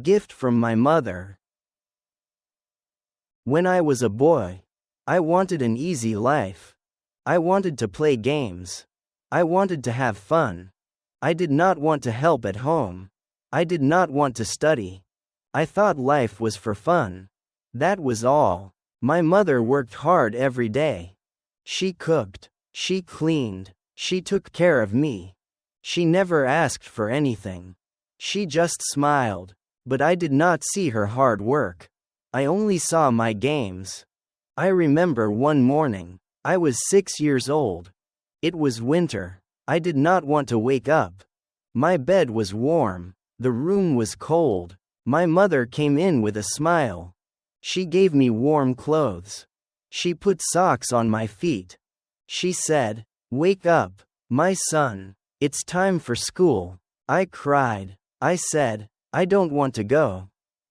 Gift from my mother. When I was a boy, I wanted an easy life. I wanted to play games. I wanted to have fun. I did not want to help at home. I did not want to study. I thought life was for fun. That was all. My mother worked hard every day. She cooked. She cleaned. She took care of me. She never asked for anything. She just smiled. But I did not see her hard work. I only saw my games. I remember one morning. I was 6 years old. It was winter. I did not want to wake up. My bed was warm. The room was cold. My mother came in with a smile. She gave me warm clothes. She put socks on my feet. She said, "Wake up, my son. It's time for school." I cried. I said, "I don't want to go."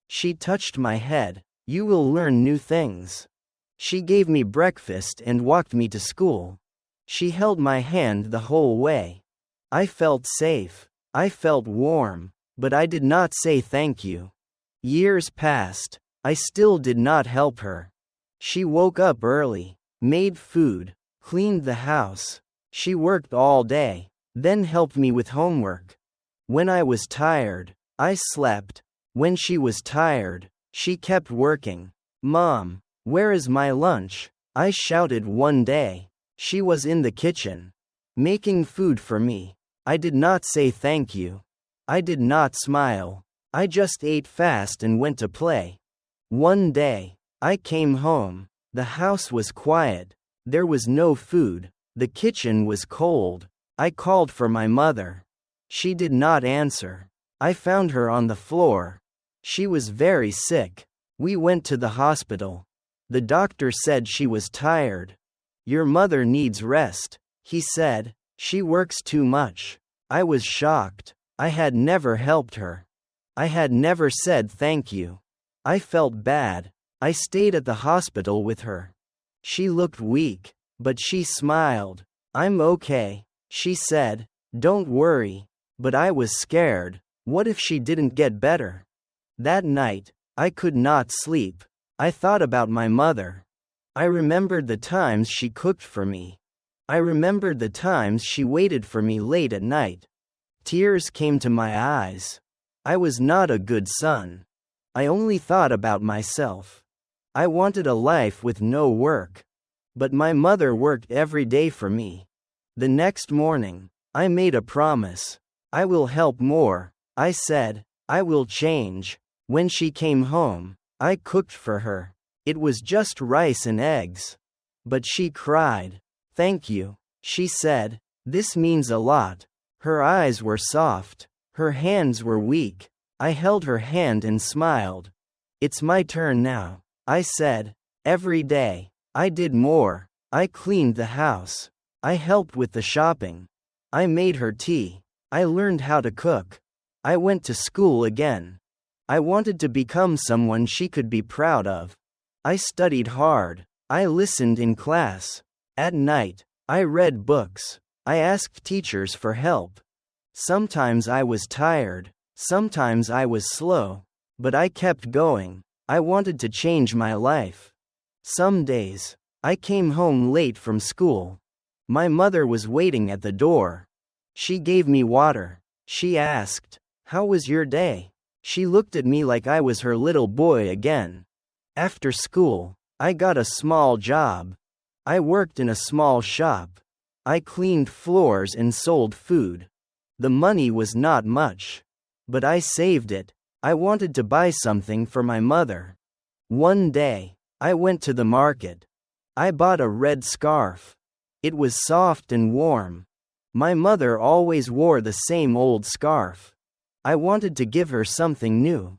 She touched my head. "You will learn new things." She gave me breakfast and walked me to school. She held my hand the whole way. I felt safe. I felt warm, but I did not say thank you. Years passed. I still did not help her. She woke up early, made food, cleaned the house. She worked all day, then helped me with homework. When I was tired, I slept. When she was tired, she kept working. "Mom, where is my lunch?" I shouted one day. She was in the kitchen, making food for me. I did not say thank you. I did not smile. I just ate fast and went to play. One day, I came home. The house was quiet. There was no food. The kitchen was cold. I called for my mother. She did not answer. I found her on the floor. She was very sick. We went to the hospital. The doctor said she was tired. "Your mother needs rest," he said. "She works too much." I was shocked. I had never helped her. I had never said thank you. I felt bad. I stayed at the hospital with her. She looked weak, but she smiled. "I'm okay," she said. "Don't worry." But I was scared. What if she didn't get better? That night, I could not sleep. I thought about my mother. I remembered the times she cooked for me. I remembered the times she waited for me late at night. Tears came to my eyes. I was not a good son. I only thought about myself. I wanted a life with no work. But my mother worked every day for me. The next morning, I made a promise. "I will help more," I said. "I will change." When she came home, I cooked for her. It was just rice and eggs. But she cried. "Thank you," she said. "This means a lot." Her eyes were soft. Her hands were weak. I held her hand and smiled. "It's my turn now," I said. Every day, I did more. I cleaned the house. I helped with the shopping. I made her tea. I learned how to cook. I went to school again. I wanted to become someone she could be proud of. I studied hard. I listened in class. At night, I read books. I asked teachers for help. Sometimes I was tired. Sometimes I was slow. But I kept going. I wanted to change my life. Some days, I came home late from school. My mother was waiting at the door. She gave me water. She asked, "How was your day?" She looked at me like I was her little boy again. After school, I got a small job. I worked in a small shop. I cleaned floors and sold food. The money was not much. But I saved it. I wanted to buy something for my mother. One day, I went to the market. I bought a red scarf. It was soft and warm. My mother always wore the same old scarf. I wanted to give her something new.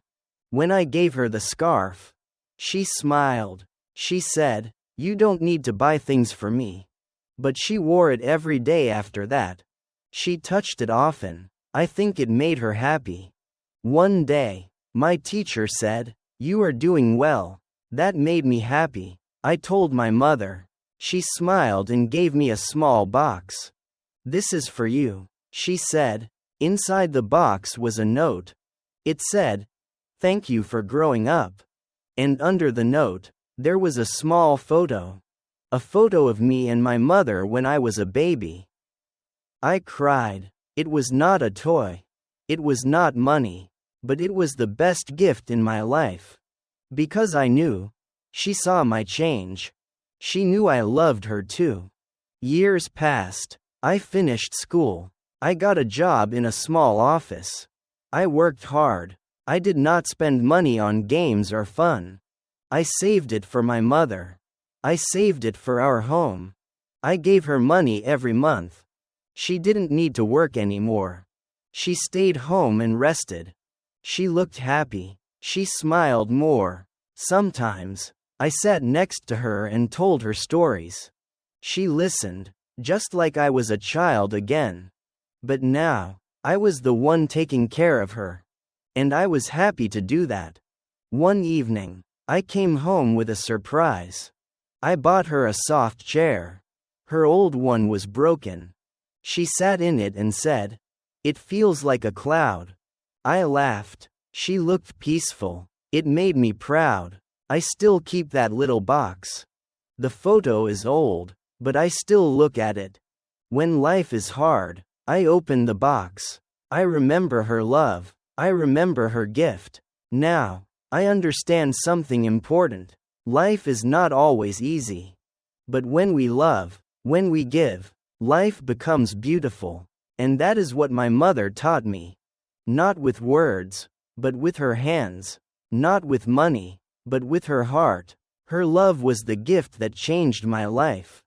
When I gave her the scarf, she smiled. She said, "You don't need to buy things for me." But she wore it every day after that. She touched it often. I think it made her happy. One day, my teacher said, "You are doing well." That made me happy. I told my mother. She smiled and gave me a small box. "This is for you," she said. Inside the box was a note. It said, Thank you for growing up. And under the note, there was a small photo. A photo of me and my mother when I was a baby. I cried. It was not a toy. It was not money. But it was the best gift in my life. Because I knew. She saw my change. She knew I loved her too. Years passed. I finished school. I got a job in a small office. I worked hard. I did not spend money on games or fun. I saved it for my mother. I saved it for our home. I gave her money every month. She didn't need to work anymore. She stayed home and rested. She looked happy. She smiled more. Sometimes, I sat next to her and told her stories. She listened, just like I was a child again. But now, I was the one taking care of her. And I was happy to do that. One evening, I came home with a surprise. I bought her a soft chair. Her old one was broken. She sat in it and said, "It feels like a cloud." I laughed. She looked peaceful. It made me proud. I still keep that little box. The photo is old, but I still look at it. When life is hard, I open the box. I remember her love. I remember her gift. Now, I understand something important. Life is not always easy. But when we love, when we give, life becomes beautiful. And that is what my mother taught me. Not with words, but with her hands. Not with money, but with her heart. Her love was the gift that changed my life.